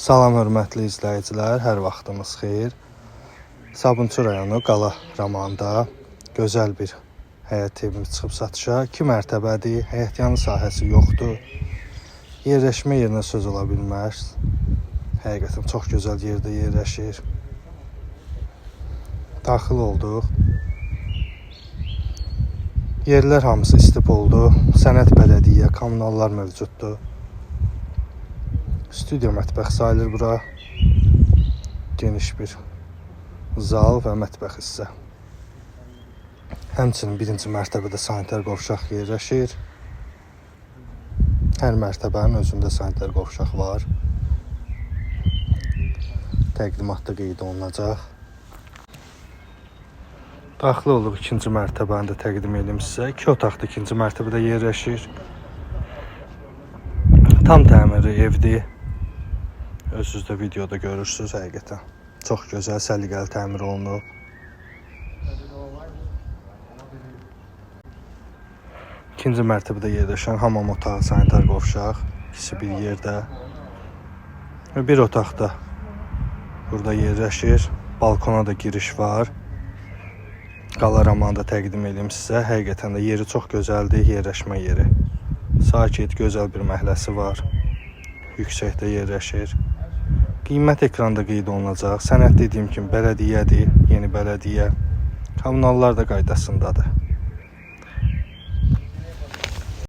Salam hörmətli izləyicilər, hər vaxtınız xeyir. Sabunçu rayonu Qala Romanda gözəl bir həyət evimiz çıxıb satışa. 2 mərtəbədir, həyətyanı sahəsi yoxdur. Yerləşmə yerinə söz ola bilməz. Həqiqətən çox gözəl yerdə yerləşir. Daxil olduq. Yerlər hamısı istif oldu. Sənəd bələdiyyə, kommunallar mövcuddur. Studiyo mətbəx sayılır bura. Geniş bir zal və mətbəx hissə. Həmçinin birinci mərtəbədə sanitar qovşaq yerləşir. Hər mərtəbənin özündə sanitar qovşaq var. Təqdimatda qeyd olunacaq. Daxil olduq ikinci mərtəbəni də təqdim edeyim sizə. 2 otaqlı ikinci mərtəbədə yerləşir. Tam təmirli evdir. Özünüz də videoda görürsünüz həqiqətən. Çox gözəl, səliqəli təmir olunub. İkinci mərtəbədə yerləşən hamam otağı, sanitar qovşaq, ikisi bir yerdə. Və bir otaqda burada yerləşir. Balkona da giriş var. Qala Romanda təqdim edeyim sizə. Həqiqətən də yeri çox gözəldir, yerləşmə yeri. Sakit, gözəl bir məhəlləsi var. Yüksəkdə yerləşir. Qiymət ekranda qeyd olunacaq. Sənəd dediyim kimi bələdiyyədir, yeni bələdiyyə. Kommunallar da qaydasındadır.